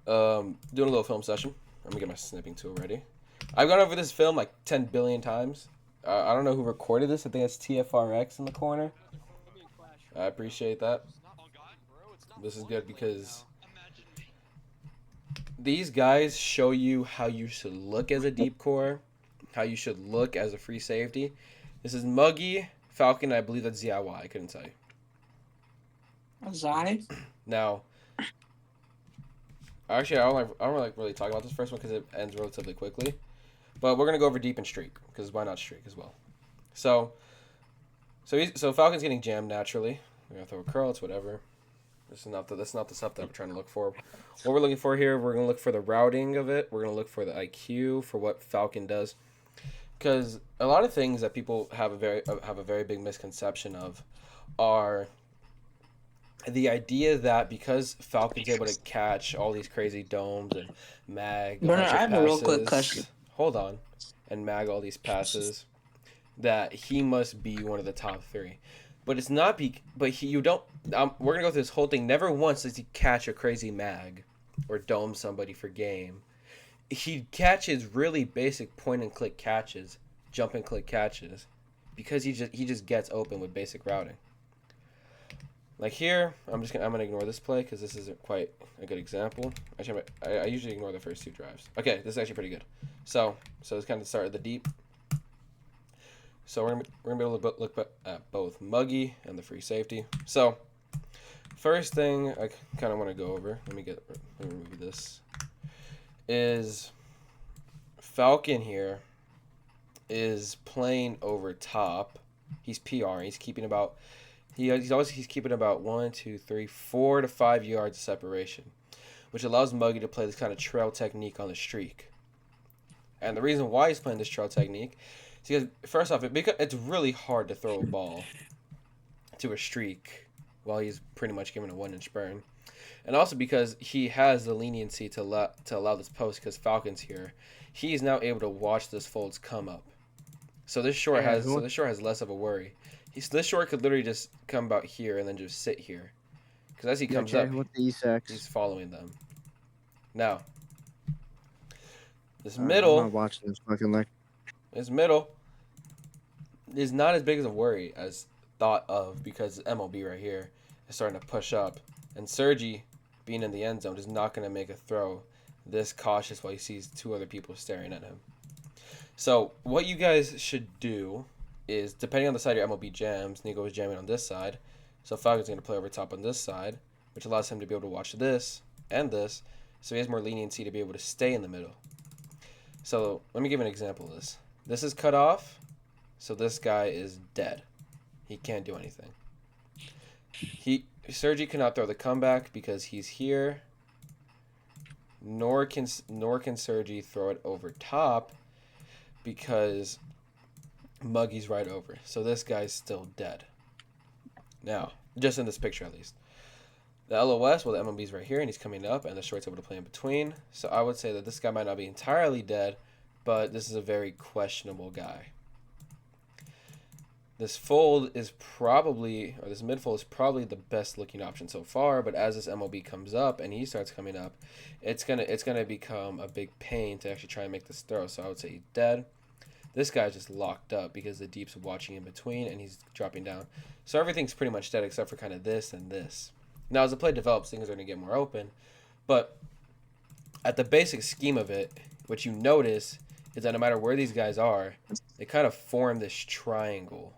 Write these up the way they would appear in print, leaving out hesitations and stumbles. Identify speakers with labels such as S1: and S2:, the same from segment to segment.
S1: Doing a little film session. I'm gonna get my snipping tool ready. I've gone over this film like 10 billion times. I don't know who recorded this. I think it's TFRX in the corner. I appreciate that. This is good because these guys show you how you should look as a deep core, how you should look as a free safety. This is Muggy, Falcon, I believe that's ZIY. I couldn't tell you.
S2: Zai?
S1: Now, actually, I don't like really talk about this first one because it ends relatively quickly. But we're gonna go over deep and streak because why not streak as well? So, so Falcon's getting jammed naturally. We're gonna throw a curl. It's whatever. That's not the stuff that we're trying to look for. What we're looking for here, we're gonna look for the routing of it. We're gonna look for the IQ for what Falcon does, because a lot of things that people have a very big misconception of are the idea that because Falcon's able to catch all these crazy domes and mag a
S2: Bernard,
S1: bunch
S2: I
S1: of
S2: have a real quick question.
S1: passes, hold on, and mag all these passes, that he must be one of the top three. But it's not but you don't. We're gonna go through this whole thing. Never once does he catch a crazy mag, or dome somebody for game. He catches really basic point and click catches, jump and click catches, because he just gets open with basic routing. Like here, I'm gonna ignore this play because this isn't quite a good example. Actually, I usually ignore the first two drives. Okay, this is actually pretty good. So it's kind of the start of the deep. So we're gonna be able to look at both Muggy and the free safety. So first thing I kind of want to go over. Let me remove this. Is Falcon here is playing over top. He's PR. He's keeping about he's keeping about 1, 2, 3, 4 to 5 yards of separation, which allows Muggy to play this kind of trail technique on the streak. And the reason why he's playing this trail technique is because first off, it's really hard to throw a ball to a streak while he's pretty much giving a 1-inch burn, and also because he has the leniency to allow this post because Falcon's here. He's now able to watch this folds come up. So this short has less of a worry. This short could literally just come about here and then just sit here, because as he comes up, he's following them. Now, this
S3: I'm
S1: middle,
S3: not watching this fucking lecture.
S1: this middle is not as big as a worry as thought of, because MLB right here is starting to push up, and Sergi being in the end zone is not going to make a throw this cautious while he sees two other people staring at him. So what you guys should do is, depending on the side your MLB jams, Nico is jamming on this side, so Falcon's going to play over top on this side, which allows him to be able to watch this and this, so he has more leniency to be able to stay in the middle. So let me give an example of this. This is cut off, so this guy is dead. He can't do anything. Sergi cannot throw the comeback because he's here, nor can Sergi throw it over top because Muggy's right over. So this guy's still dead. Now, just in this picture at least. The LOS, well, the MLB's right here, and he's coming up, and the short's able to play in between. So I would say that this guy might not be entirely dead, but this is a very questionable guy. This fold is probably, or this midfold is probably the best looking option so far, but as this MLB comes up and he starts coming up, it's gonna become a big pain to actually try and make this throw. So I would say he's dead. This guy's just locked up because the deep's watching in between and he's dropping down. So everything's pretty much dead except for kind of this and this. Now as the play develops, things are gonna get more open, but at the basic scheme of it, what you notice is that no matter where these guys are, they kind of form this triangle.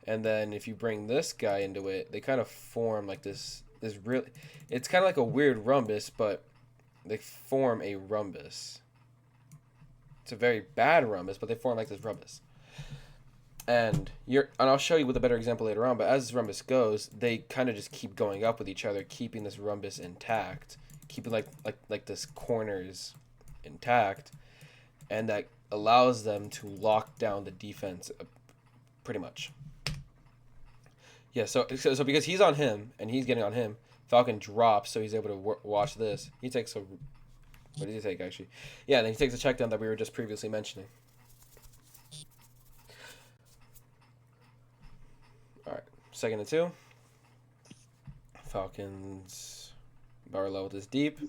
S1: And then if you bring this guy into it, they kind of form like this really, it's kind of like a weird rhombus, but they form a rhombus. It's a very bad rhombus, but they form like this rhombus. And I'll show you with a better example later on, but as this rhombus goes, they kind of just keep going up with each other, keeping this rhombus intact, keeping like this corners intact, and that allows them to lock down the defense pretty much. Yeah, so because he's on him and he's getting on him, Falcon drops, so he's able to watch this. He takes a... What did he take, actually? Yeah, then he takes a check down that we were just previously mentioning. All right, 2nd and 2. Falcons Barlow with his deep.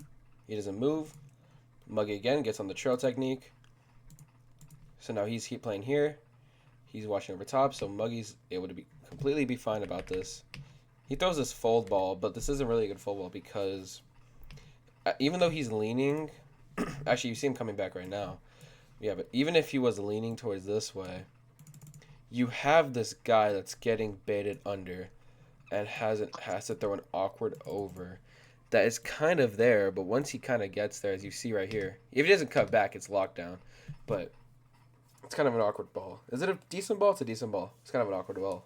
S1: He doesn't move. Muggy again gets on the trail technique. So now he's playing here. He's watching over top, so Muggy's able to completely be fine about this. He throws this fold ball, but this isn't really a good fold ball because even though he's leaning, actually you see him coming back right now. Yeah, but even if he was leaning towards this way, you have this guy that's getting baited under and has to throw an awkward over that is kind of there, but once he kind of gets there, as you see right here, if he doesn't cut back, it's lockdown. But it's kind of an awkward ball. Is it a decent ball? It's a decent ball. It's kind of an awkward ball.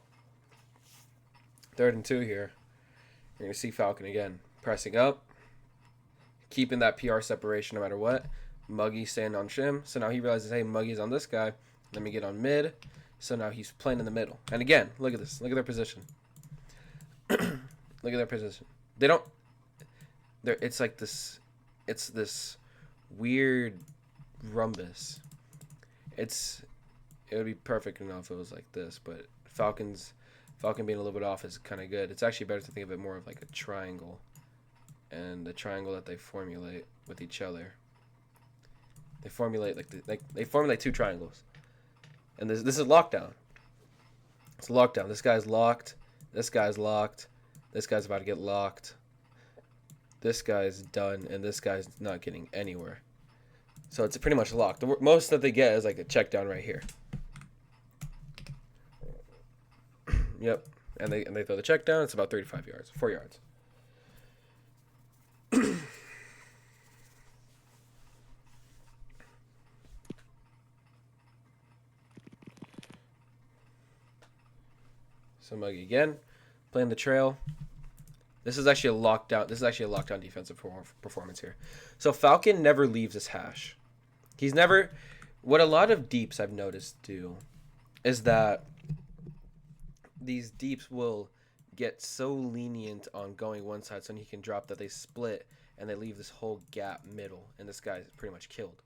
S1: 3rd and 2 here. You're going to see Falcon again. Pressing up. Keeping that PR separation no matter what. Muggy staying on Shim. So now he realizes, hey, Muggy's on this guy. Let me get on mid. So now he's playing in the middle. And again, look at this. Look at their position. Look at their position. They don't... It's like this... It's this weird rhombus. It would be perfect enough if it was like this, but Falcon being a little bit off is kind of good. It's actually better to think of it more of like a triangle, and the triangle that they formulate with each other. They formulate they formulate 2 triangles, and this is lockdown. It's lockdown. This guy's locked. This guy's locked. This guy's about to get locked. This guy's done, and this guy's not getting anywhere. So it's pretty much locked. The most that they get is like a check down right here. Yep. And they throw the check down. It's about 35 yards. 4 yards. So Muggy again. Playing the trail. This is actually a lockdown. This is actually a lockdown defensive performance here. So Falcon never leaves his hash. He's never... What a lot of deeps I've noticed do is that these deeps will get so lenient on going one side so he can drop that they split and they leave this whole gap middle, and this guy's pretty much killed.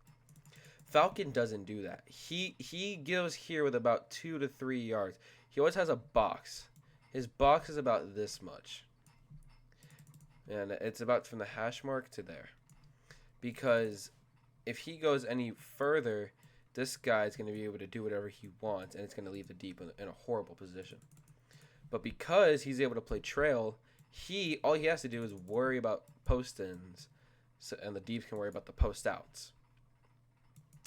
S1: Falcon doesn't do that. He goes here with about 2 to 3 yards. He always has a box. His box is about this much. And it's about from the hash mark to there. Because if he goes any further, this guy's going to be able to do whatever he wants, and it's going to leave the deep in a horrible position. But because he's able to play trail, all he has to do is worry about post-ins, and the deeps can worry about the post-outs.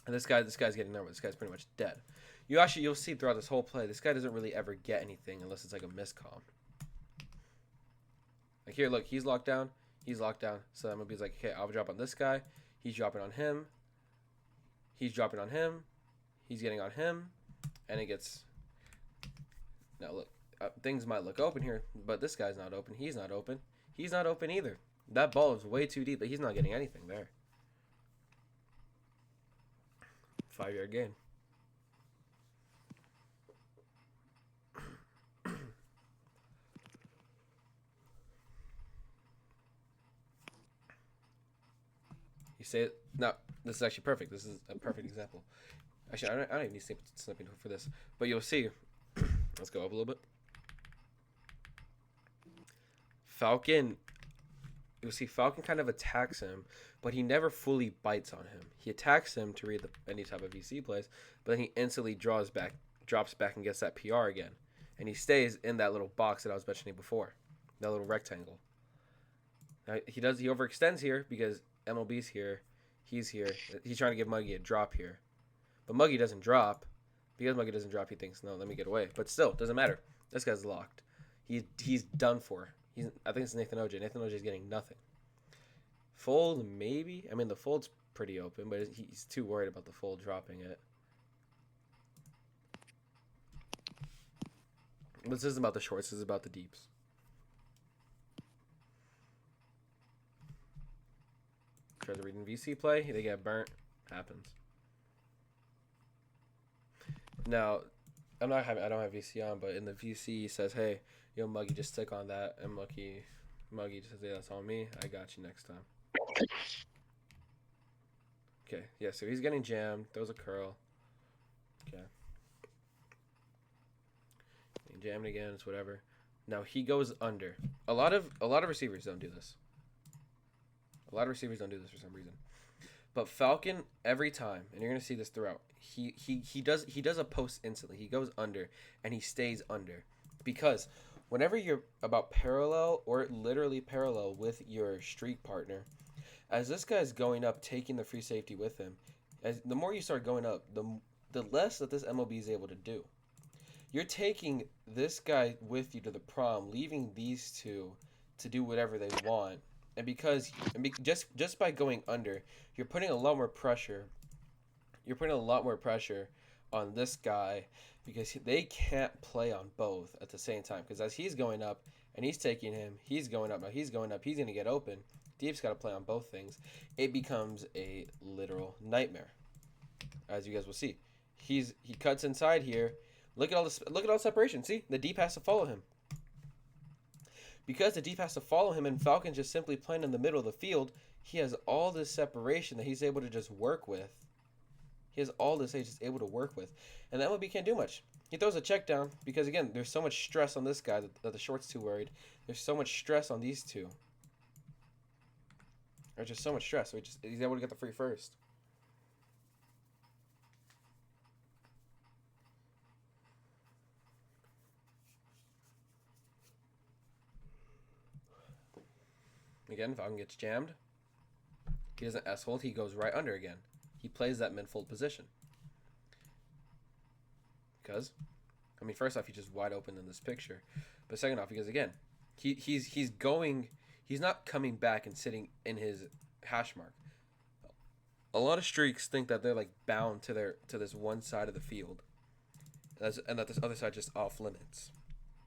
S1: And this guy's getting nowhere. This guy's pretty much dead. You'll see throughout this whole play, this guy doesn't really ever get anything unless it's like a miscom. Like here, look, he's locked down. He's locked down. So MLB's like, okay, I'll drop on this guy. He's dropping on him. He's dropping on him. He's getting on him. And it gets... Now, look, things might look open here, but this guy's not open. He's not open. He's not open either. That ball is way too deep, but he's not getting anything there. 5-yard gain. You say it. No, this is actually perfect. This is a perfect example. Actually, I don't even need snipping for this, but you'll see. Let's go up a little bit. Falcon. You'll see Falcon kind of attacks him, but he never fully bites on him. He attacks him to read any type of VC plays, but then he instantly drops back, and gets that PR again, and he stays in that little box that I was mentioning before, that little rectangle. Now he overextends here because MLB's here, he's here. He's trying to give Muggy a drop here, but Muggy doesn't drop. Because Muggy doesn't drop, he thinks, no, let me get away. But still, doesn't matter. This guy's locked. He's done for. I think it's Nathan OJ. Nathan OJ is getting nothing. Fold, maybe. I mean, the fold's pretty open, but he's too worried about the fold dropping it. But this isn't about the shorts. This is about the deeps. Try to read in VC play. They get burnt. Happens. Now, I don't have VC on, but in the VC he says, hey, yo, Muggy, just stick on that. And Muggy just says, yeah, that's on me. I got you next time. Okay, yeah, so he's getting jammed. Throws a curl. Okay. Getting jammed again, it's whatever. Now he goes under. A lot of receivers don't do this. A lot of receivers don't do this for some reason. But Falcon, every time, and you're gonna see this throughout, he does a post instantly. He goes under and he stays under. Because whenever you're about parallel or literally parallel with your streak partner, as this guy's going up, taking the free safety with him, as the more you start going up, the less that this MOB is able to do. You're taking this guy with you to the prom, leaving these two to do whatever they want. And just by going under, you're putting a lot more pressure. You're putting a lot more pressure on this guy because they can't play on both at the same time. Because as he's going up and he's taking him, he's going up. Now he's going up. He's going to get open. Deep's got to play on both things. It becomes a literal nightmare, as you guys will see. He cuts inside here. Look at all this. Look at all the separation. See, the deep has to follow him. Because the deep has to follow him and Falcon's just simply playing in the middle of the field, he has all this separation that he's able to just work with. He has all this he's just able to work with. And the MLB can't do much. He throws a check down because, again, there's so much stress on this guy that the short's too worried. There's so much stress on these two. There's just so much stress. So he's able to get the free first. Again, Falcon gets jammed. He doesn't S-hold. He goes right under again. He plays that mid-fold position. Because, I mean, first off, he's just wide open in this picture. But second off, because, again, he's not coming back and sitting in his hash mark. A lot of streaks think that they're, like, bound to this one side of the field. And that this other side just off limits.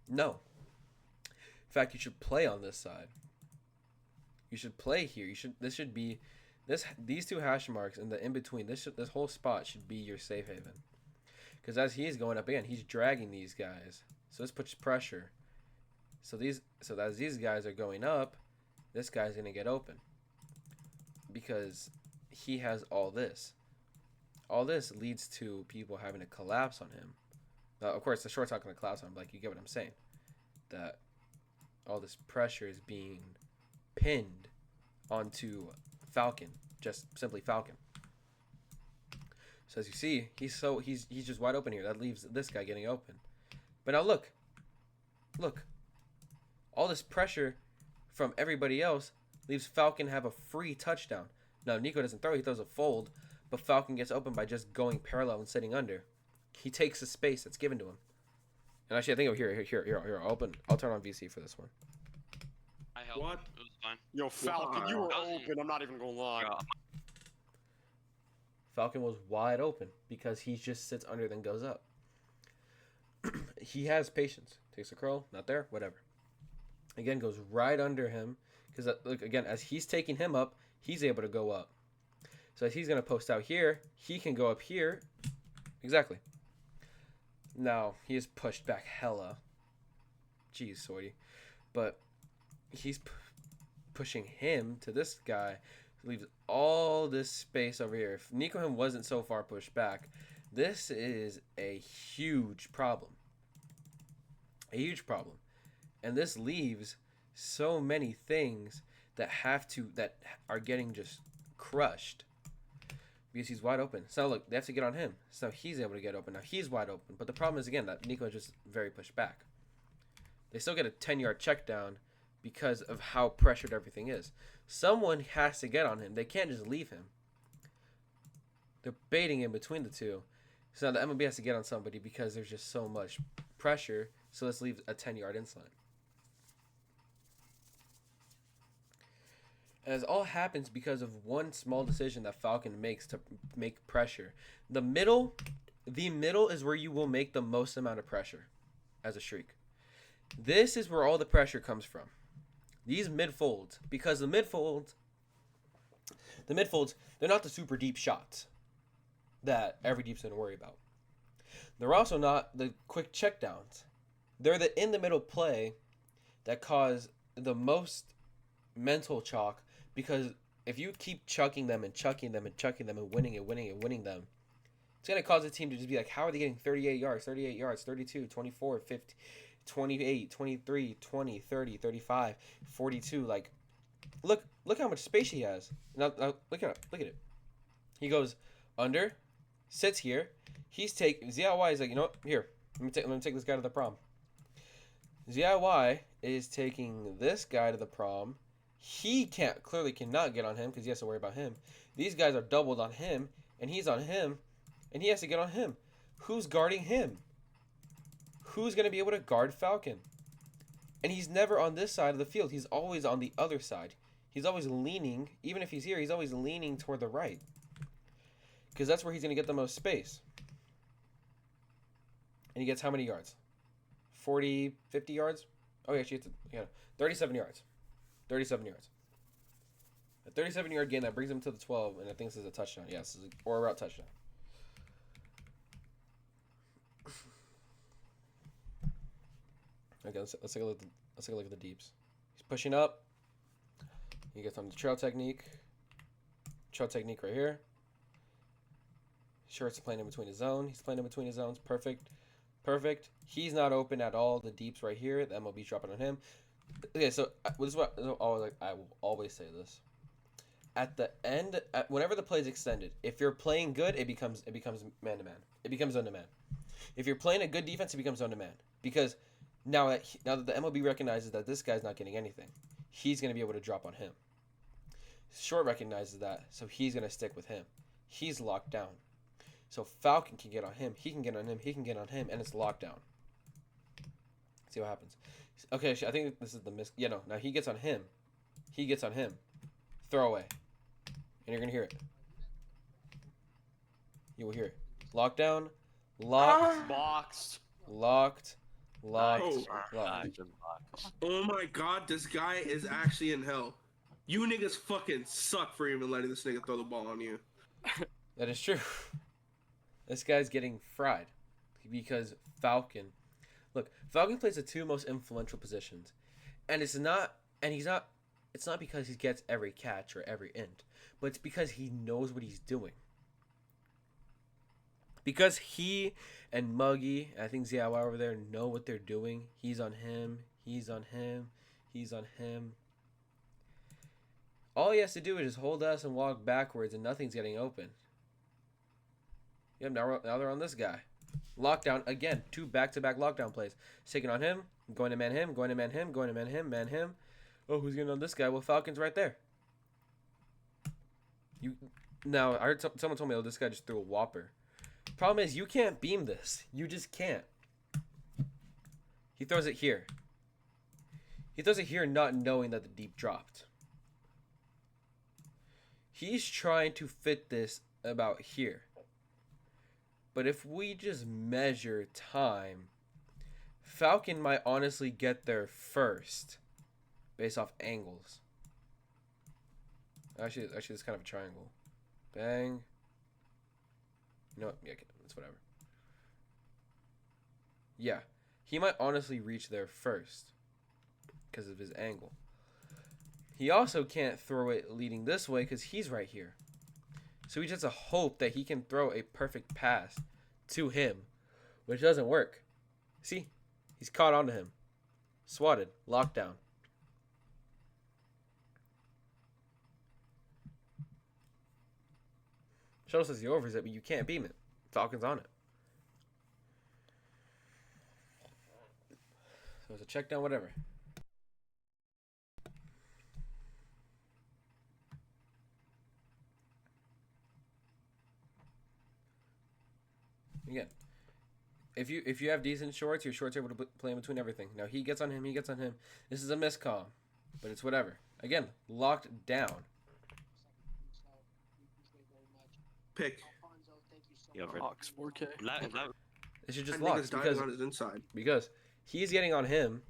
S1: No. In fact, you should play on this side. You should play here. These two hash marks and the in between. This whole spot should be your safe haven. Because as he's going up again, he's dragging these guys. So this puts pressure. So as these guys are going up, this guy's gonna get open. Because he has all this. All this leads to people having to collapse on him. Now, of course, the short's not gonna collapse on him. Like, you get what I'm saying? That all this pressure is being pinned onto Falcon, just simply Falcon. So as you see, he's just wide open here. That leaves this guy getting open. But now look, all this pressure from everybody else leaves Falcon have a free touchdown. Now Nico doesn't throw; he throws a fold, but Falcon gets open by just going parallel and sitting under. He takes the space that's given to him. And actually, I think here. I'll turn on VC for this one.
S2: I helped.
S3: What?
S2: It was fine.
S3: Yo, Falcon, you were open. I'm not even gonna lie.
S1: Falcon was wide open because he just sits under then goes up. He has patience. Takes a curl, not there, whatever. Again, goes right under him because look again as he's taking him up, he's able to go up. So as he's gonna post out here, he can go up here. Exactly. Now he is pushed back hella. Jeez, Swordy, but he's pushing him to this guy. Leaves all this space over here. If Nico him wasn't so far pushed back, this is a huge problem. A huge problem. And this leaves so many things that are getting just crushed. Because he's wide open. So look, they have to get on him. So he's able to get open. Now he's wide open. But the problem is again that Nico is just very pushed back. They still get a 10-yard check down because of how pressured everything is. Someone has to get on him. They can't just leave him. They're baiting in between the two. So now the MLB has to get on somebody because there's just so much pressure. So this leaves a 10-yard inside. And it all happens because of one small decision that Falcon makes to make pressure. The middle is where you will make the most amount of pressure as a streak. This is where all the pressure comes from. These mid-folds, because the mid-folds, they're not the super deep shots that every deep's going to worry about. They're also not the quick checkdowns. They're the in-the-middle play that cause the most mental chalk, because if you keep chucking them and chucking them and chucking them and winning them, it's going to cause the team to just be like, how are they getting 38 yards, 32, 24, 50, 28, 23, 20, 30, 35, 42, like, Look how much space he has. Now look at it. He goes under, sits here. ZIY is like, you know what? Here, let me take this guy to the prom. ZIY is taking this guy to the prom. He clearly cannot get on him because he has to worry about him. These guys are doubled on him, and he's on him, and he has to get on him. Who's guarding him? Who's going to be able to guard Falcon? And he's never on this side of the field. He's always on the other side. He's always leaning, even if he's here, he's always leaning toward the right. Because that's where he's going to get the most space. And he gets how many yards? 40, 50 yards? Oh, actually, it's 37 yards. 37 yards. A 37-yard gain that brings him to the 12, and I think this is a touchdown. Yes, or a route touchdown. Okay, let's take a look. Let's take a look at the deeps. He's pushing up. He gets on the trail technique. Trail technique right here. Short's playing in between his zone. He's playing in between his zones. Perfect. Perfect. He's not open at all. The deeps right here. The MLB's dropping on him. Okay, so this is what I will always say this. At the end, whenever the play is extended, if you're playing good, it becomes man to man. It becomes zone to man. If you're playing a good defense, it becomes zone to man. Because now that the MLB recognizes that this guy's not getting anything, he's going to be able to drop on him. Short recognizes that, so he's going to stick with him. He's locked down. So Falcon can get on him. He can get on him. He can get on him, and it's locked down. See what happens. Okay, I think this is the miss. Yeah, no. Now he gets on him. He gets on him. Throw away. And you're going to hear it. You will hear it. Lockdown. Locked.
S3: Boxed.
S1: Locked. Locked.
S4: Oh.
S1: Locked.
S4: Oh my god, this guy is actually in hell. You niggas fucking suck for even letting this nigga throw the ball on you.
S1: That is true. This guy's getting fried. Because Falcon. Look, Falcon plays the two most influential positions. And it's not because he gets every catch or every int. But it's because he knows what he's doing. Because he and Muggy, I think ZIY over there, know what they're doing. He's on him. He's on him. He's on him. All he has to do is just hold us and walk backwards, and nothing's getting open. Yep, now they're on this guy. Lockdown again. 2 back-to-back lockdown plays. Taking on him, going to man him, going to man him, going to man him. Oh, who's getting on this guy? Well, Falcon's right there. Now, I heard someone told me, oh, this guy just threw a whopper. Problem is, you can't beam this. You just can't. He throws it here. He throws it here not knowing that the deep dropped. He's trying to fit this about here. But if we just measure time, Falcon might honestly get there first based off angles. Actually, it's kind of a triangle. Bang. You know what? Yeah, it's whatever. Yeah. He might honestly reach there first because of his angle. He also can't throw it leading this way because he's right here. So he just has a hope that he can throw a perfect pass to him, which doesn't work. See? He's caught onto him. Swatted. Locked down. Shuttle says he overs it, but you can't beam it. Falcon's on it. So it's a check down, whatever. Again, if you have decent shorts, your shorts are able to play in between everything. Now he gets on him, he gets on him. This is a miscall, but it's whatever. Again, locked down.
S4: Pick.
S2: Yo,
S3: Box 4K.
S1: This is just
S4: That
S1: locked
S4: nigga's diving on his inside.
S1: because he's getting on him.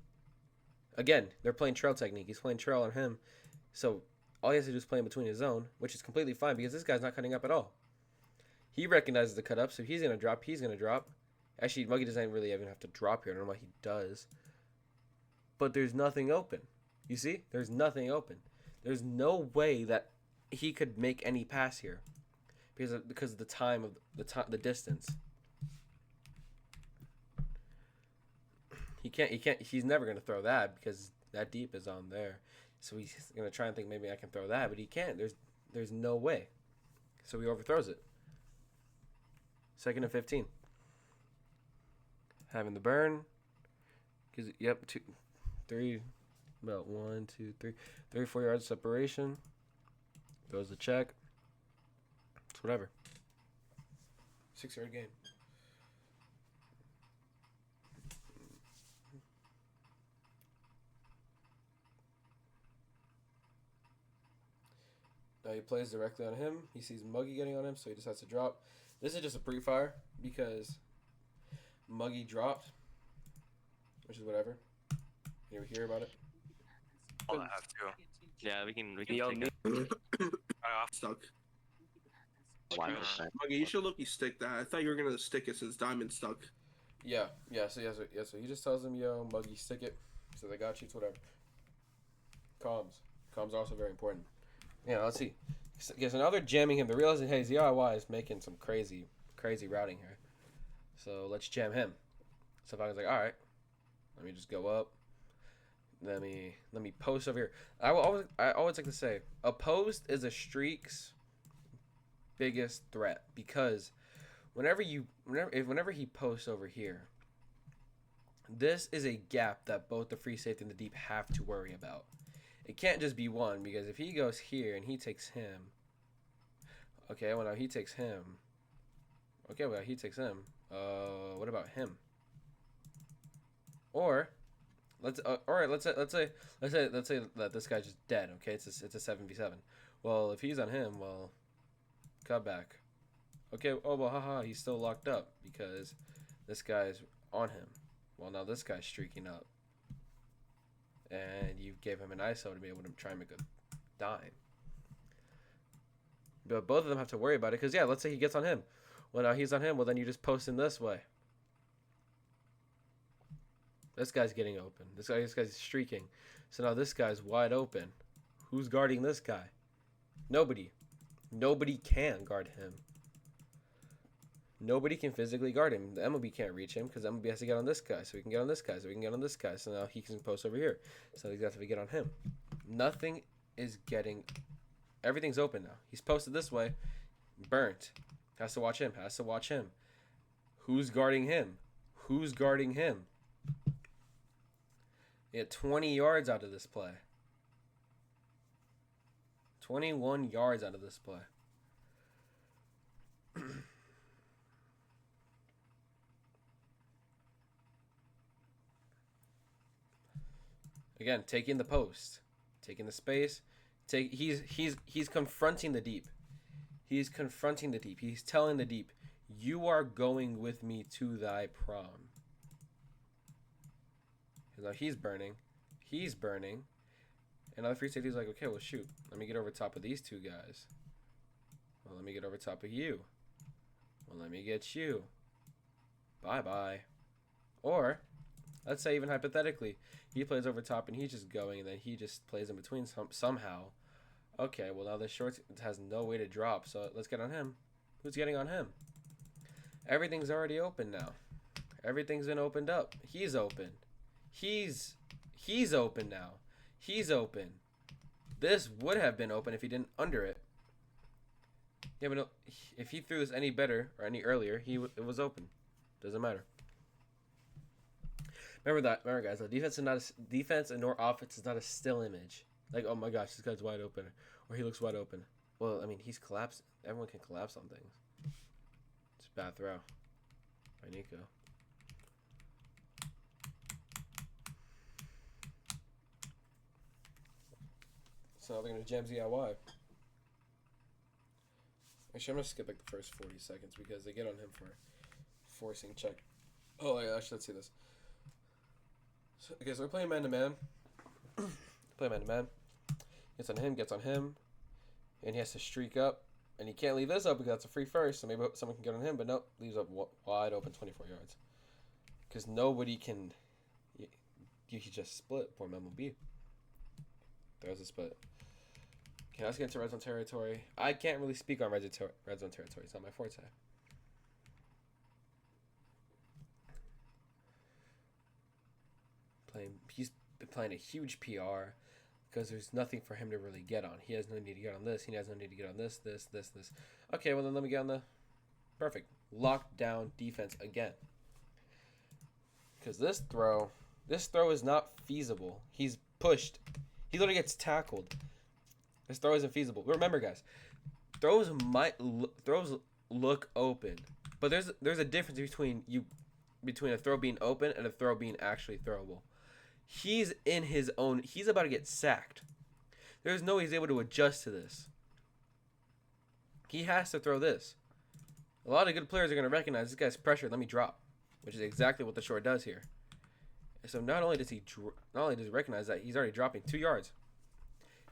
S1: Again, they're playing trail technique. He's playing trail on him, so all he has to do is play in between his zone, which is completely fine because this guy's not cutting up at all. He recognizes the cut up, so he's gonna drop. He's gonna drop. Actually, Muggy doesn't really even have to drop here. I don't know why he does. But there's nothing open. You see? There's nothing open. There's no way that he could make any pass here because of the time of the distance. He can't. He's never gonna throw that because that deep is on there. So he's gonna try and think maybe I can throw that, but he can't. There's no way. So he overthrows it. 2nd and 15. Having the burn. Cause yep, 2, 3, about 1, 2, 3, 3, 4 yards separation. Throws the check. It's whatever. 6-yard gain. Now he plays directly on him. He sees Muggy getting on him, so he decides to drop. This is just a pre-fire because Muggy dropped, which is whatever. You ever hear about it?
S5: I'll have to. Yeah, we can
S6: Yo,
S5: take it.
S4: Stuck.
S6: 1%.
S4: Muggy, you should look. You stick that. I thought you were gonna stick it since Diamond stuck.
S1: Yeah. So he just tells him, "Yo, Muggy, stick it." So they got you. It's whatever. Comms are also very important. Yeah, let's see. So now they're jamming him. They're realizing, hey, ZIY is making some crazy routing here. So let's jam him. So Falcon's like, all right, let me just go up. Let me post over here. I always like to say, a post is a streak's biggest threat because whenever he posts over here, this is a gap that both the free safety and the deep have to worry about. It can't just be one because if he goes here and he takes him, okay, well now he takes him. Okay, well he takes him. What about him? Or let's say that this guy's just dead. Okay, it's a 7v7. Well, if he's on him, well, cut back. Okay, oh well, haha, he's still locked up because this guy's on him. Well, now this guy's streaking up. And you gave him an ISO to be able to try and make a dime. But both of them have to worry about it because, yeah, let's say he gets on him. Well, now he's on him. Well, then you just post him this way. This guy's getting open. This guy's streaking. So now this guy's wide open. Who's guarding this guy? Nobody. Nobody can guard him. Nobody can physically guard him. The MLB can't reach him because MLB has to get on this guy, so he can get on this guy, so he can get on this guy. So now he can post over here. So he's got to get on him. Nothing is getting... Everything's open now. He's posted this way. Burnt. Has to watch him. Has to watch him. Who's guarding him? Who's guarding him? He had 20 yards out of this play. 21 yards out of this play. Again, taking the post, taking the space, he's confronting the deep. He's confronting the deep. He's telling the deep, "You are going with me to thy prom." Now he's burning. He's burning. And other free safety's like, "Okay, well shoot. Let me get over top of these two guys. Well, let me get over top of you. Well, let me get you. Bye-bye." Or let's say even hypothetically, he plays over top and he's just going and then he just plays in between somehow. Okay, well now this short has no way to drop, so let's get on him. Who's getting on him? Everything's already open now. Everything's been opened up. He's open. He's open now. He's open. This would have been open if he didn't under it. Yeah, but no, if he threw this any better or any earlier, it was open. Doesn't matter. Remember, guys. The defense and nor offense is not a still image. Like, oh my gosh, this guy's wide open, or he looks wide open. Well, I mean, he's collapsed. Everyone can collapse on things. It's a bad throw by Nico. So now they're gonna jam ZIY. Actually, I'm gonna skip like the first 40 seconds because they get on him for forcing check. Oh, yeah, actually, let's see this. So, okay, so we're playing man-to-man. Play man-to-man. Gets on him. And he has to streak up. And he can't leave this up because that's a free first, so maybe someone can get on him. But nope, leaves up wide open 24 yards. Because nobody can... You just split. Poor MLB. There's a split. Okay, let's get into red zone territory. I can't really speak on red zone territory. It's not my forte. He's been playing a huge PR. because there's nothing for him to really get on. He has no need to get on this. He has no need to get on this. Okay, well then let me get on the perfect lockdown defense again. Because this throw is not feasible. He's pushed. He literally gets tackled. This throw isn't feasible. Remember, guys, throws look open, but there's a difference between a throw being open and a throw being actually throwable. He's in his own. He's about to get sacked. There's no way he's able to adjust to this. He has to throw this. A lot of good players are going to recognize this guy's pressure. Let me drop, which is exactly what the short does here. So not only does he recognize that he's already dropping 2 yards,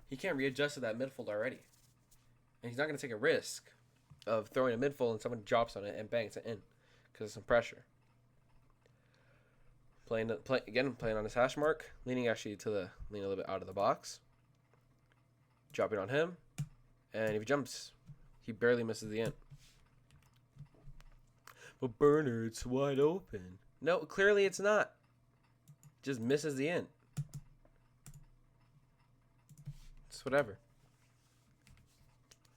S1: he can't readjust to that midfold already, and he's not going to take a risk of throwing a midfold and someone drops on it and bangs it in because of some pressure. Playing on his hash mark, leaning a little bit out of the box, dropping on him, and if he jumps, he barely misses the end. But Burner, it's wide open. No, clearly it's not. Just misses the end. It's whatever.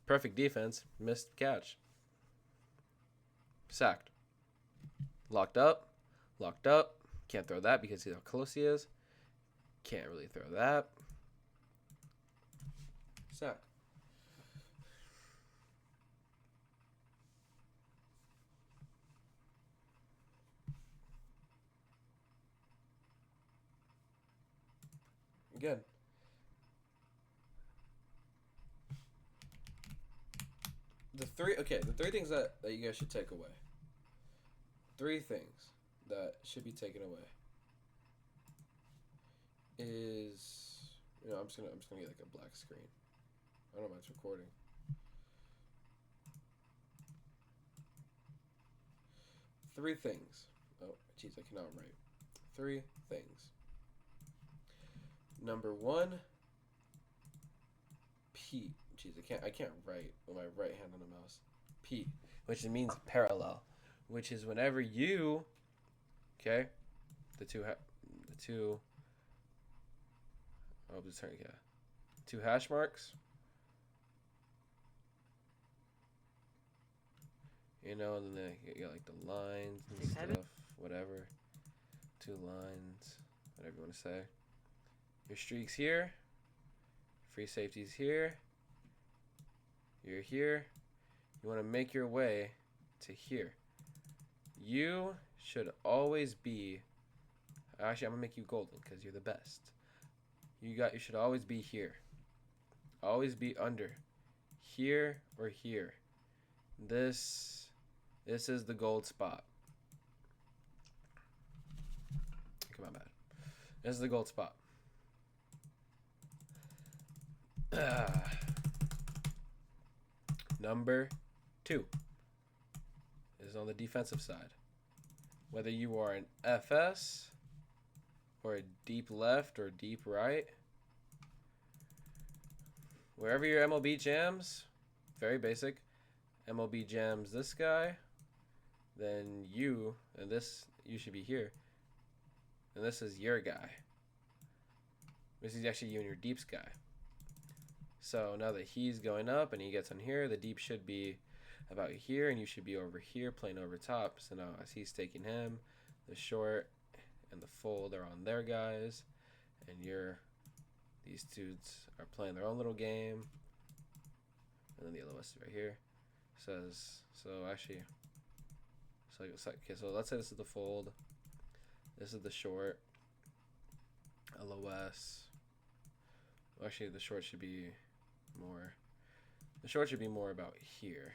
S1: Perfect defense, missed catch. Sacked. Locked up. Can't throw that because of how close he is. Can't really throw that. Sack. Again. The three things that you guys should take away. 3 things that should be taken away is, I'm just gonna get like a black screen. I don't know if it's recording. Three things. Oh, jeez, I cannot write. 3 things. Number 1, P. Jeez, I can't write with my right hand on the mouse. P, which means parallel, which is whenever you, okay, the two hash marks, and then you got like the lines and stuff, whatever, 2 lines, whatever you want to say. Your streak's here, free safety's here, you're here, you want to make your way to here. You should always be, actually I'm going to make you golden because you're the best. You should always be here. Always be under. Here or here. This is the gold spot. Come on, bad. This is the gold spot. Number 2 is on the defensive side. Whether you are an FS or a deep left or deep right, wherever your MLB jams, very basic, MLB jams this guy, then you should be here, and this is your guy. This is actually you and your deeps guy. So now that he's going up and he gets on here, the deep should be about here, and you should be over here playing over top. So now as he's taking him, the short and the fold are on their guys, and these dudes are playing their own little game. And then the LOS is right here. So let's say this is the fold. This is the short. LOS. Well, actually, the short should be more about here.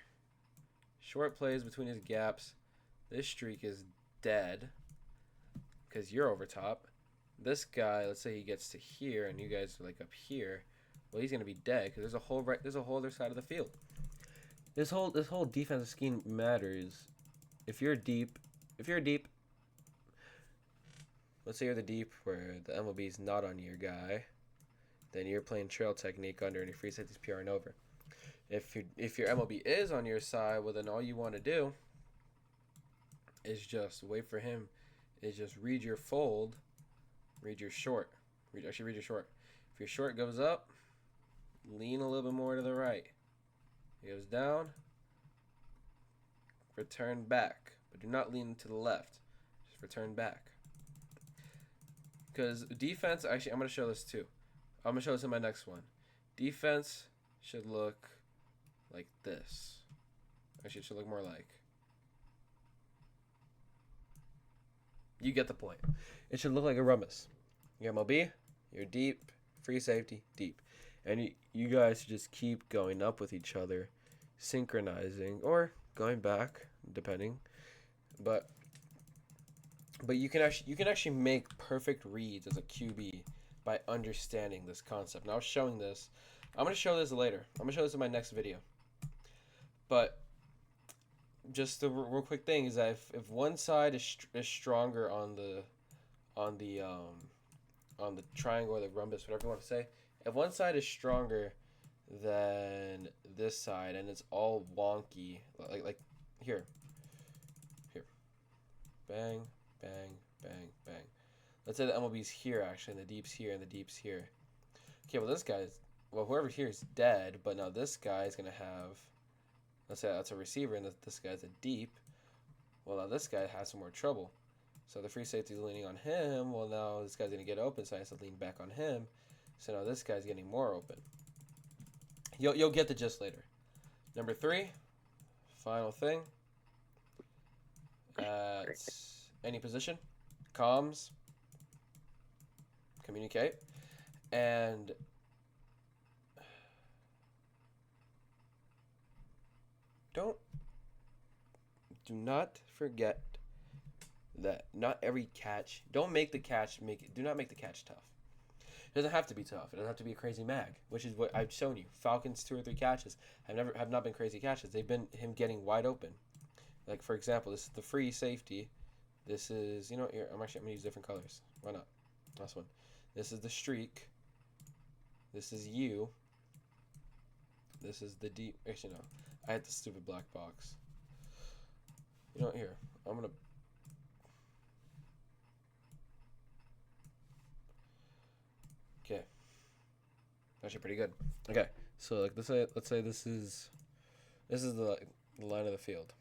S1: Short plays between his gaps. This streak is dead because you're over top. This guy, let's say he gets to here and you guys are like up here. Well, he's gonna be dead because there's a whole other side of the field. This whole defensive scheme matters. If you're deep, let's say you're the deep where the MLB is not on your guy, then you're playing trail technique under and your free safety's PRing over. If your MLB is on your side, well then all you want to do is just wait for him, is just read your fold, read your short. Read your short. If If your short goes up, lean a little bit more to the right. It goes down, return back. But do not lean to the left. Just return back. Because defense, actually, I'm going to show this too. I'm going to show this in my next one. Defense should look like this. Actually, it should look more like... You get the point. It should look like a rhombus. Your MLB, your deep, free safety, deep. And you guys should just keep going up with each other, synchronizing, or going back, depending. But you can actually make perfect reads as a QB by understanding this concept. Now I was showing this. I'm going to show this later. I'm going to show this in my next video. But just the real quick thing is that if one side is stronger on the triangle or the rhombus, whatever you want to say, if one side is stronger than this side and it's all wonky, like here, bang, bang, bang, bang. Let's say the MLB's here actually, and the deep's here, and the deep's here. Okay, well this guy's, well whoever here is dead, but now this guy is gonna have, let's say that's a receiver, and this guy's a deep. Well now this guy has some more trouble. So the free safety's leaning on him. Well now this guy's gonna get open, so I have to lean back on him. So now this guy's getting more open. You'll get the gist later. Number 3, final thing. At any position, comms, communicate, and do not forget that not every catch, don't make the catch, do not make the catch tough. It doesn't have to be tough. It doesn't have to be a crazy mag, which is what I've shown you. Falcons' 2 or 3 catches have not been crazy catches. They've been him getting wide open. Like for example, this is the free safety. This is, you know, here, I'm gonna use different colors. Why not? Last one. This is the streak. This is you. This is the deep. Actually no, I had the stupid black box. You know what? Here, I'm gonna. Okay. Actually pretty good. Okay, so like let's say this is the line of the field.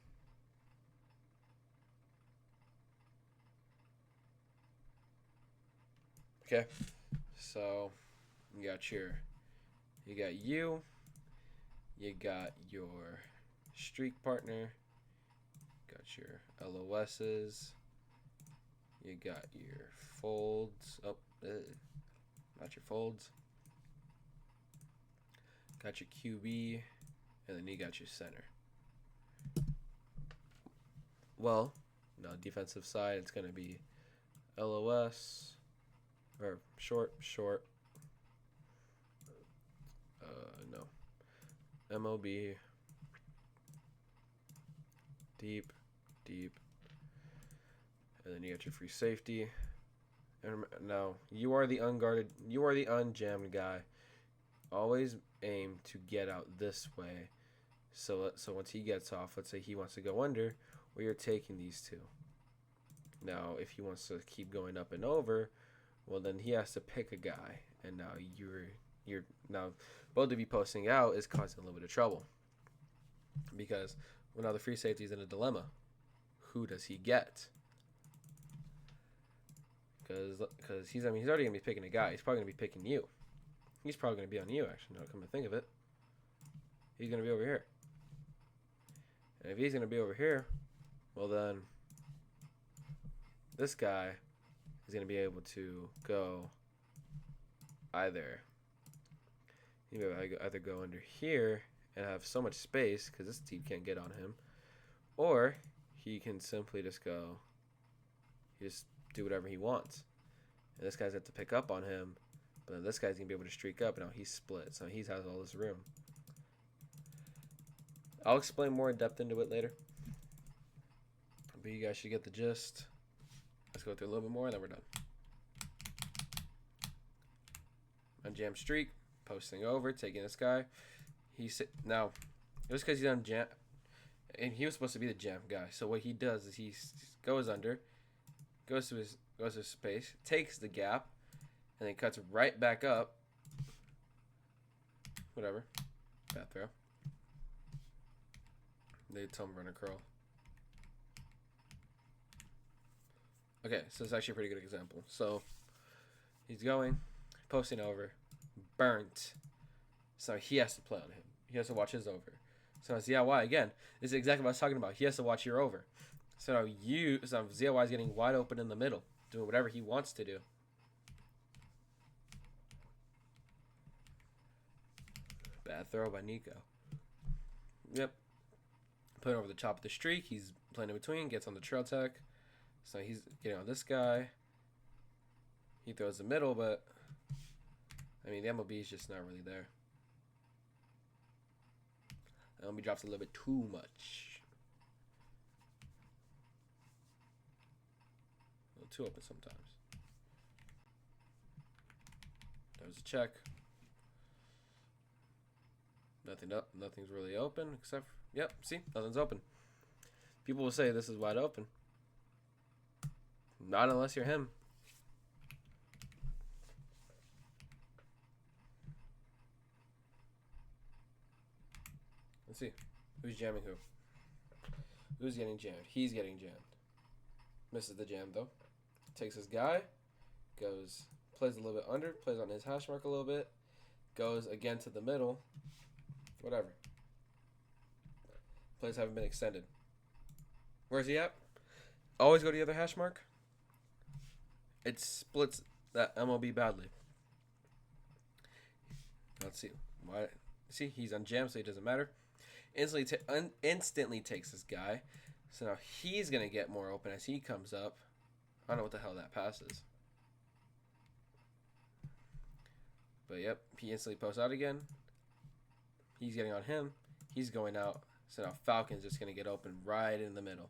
S1: Okay, so you got you got your streak partner, got your LOSs, you got your folds. Not your folds. Got your QB, and then you got your center. Well, now defensive side, it's gonna be LOS or short. No. MLB. Deep. And then you got your free safety. And now you are the unguarded, you are the unjammed guy. Always aim to get out this way. So once he gets off, let's say he wants to go under, well, you're taking these two. Now if he wants to keep going up and over, well then he has to pick a guy, and now you're now both of you posting out is causing a little bit of trouble, because well now the free safety is in a dilemma. Who does he get? Because he's already gonna be picking a guy. He's probably gonna be picking you. He's probably gonna be on you actually. Now come to think of it, he's gonna be over here. And if he's gonna be over here, well then this guy is gonna be able to go either go under here and have so much space because this team can't get on him, or he can simply just go, just do whatever he wants, and this guy's have to pick up on him, but then this guy's gonna be able to streak up, and now he's split, so he has all this room. I'll explain more in depth into it later, but you guys should get the gist. Let's go through a little bit more, and then we're done. Unjam streak, posting over, taking this guy. Now, just because he's on jam, and he was supposed to be the jam guy. So what he does is he goes under, goes to his space, takes the gap, and then cuts right back up, Whatever. Bad throw. They tell him run a curl. Okay, so it's actually a pretty good example. So he's going, posting over, burnt. So he has to play on him. He has to watch his over. So now ZIY again. This is exactly what I was talking about. He has to watch your over. So now ZIY is getting wide open in the middle, doing whatever he wants to do. Bad throw by Nico. Yep. Playing over the top of the streak. He's playing in between. Gets on the trail tech. So he's getting on this guy. He throws the middle, but I mean the MLB is just not really there. MLB drops a little bit too much. A little too open sometimes. There's a check. Nothing's really open except for, yep, see, nothing's open. People will say this is wide open. Not unless you're him. Let's see. Who's jamming who? Who's getting jammed? He's getting jammed. Misses the jam though. Takes his guy. Goes, plays a little bit under. Plays on his hash mark a little bit. Goes again to the middle. Whatever. Plays haven't been extended. Where's he at? Always go to the other hash mark. It splits that MLB badly. Let's see. Why? See, he's on jam, so it doesn't matter. Instantly takes this guy. So now he's going to get more open as he comes up. I don't know what the hell that pass is. But yep, he instantly posts out again. He's getting on him. He's going out. So now Falcon's just going to get open right in the middle.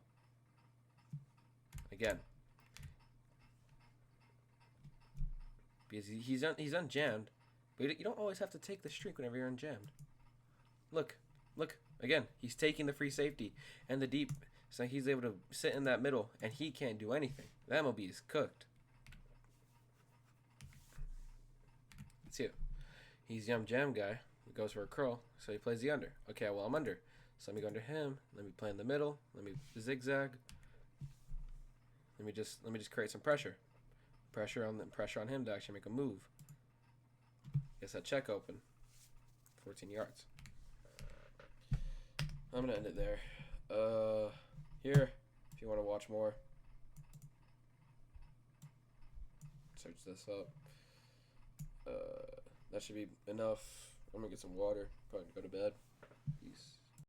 S1: Again. Because he's unjammed. But you don't always have to take the streak whenever you're unjammed. Look. Again, he's taking the free safety and the deep. So he's able to sit in that middle, and he can't do anything. The MLB is cooked. Let's see it. He's Yum Jam guy. He goes for a curl, so he plays the under. Okay, well, I'm under. So let me go under him. Let me play in the middle. Let me zigzag. Let me just create some pressure. Pressure on him to actually make a move. Gets that check open. 14 yards. I'm gonna end it there. Here, if you want to watch more, search this up. That should be enough. I'm gonna get some water. Probably go to bed.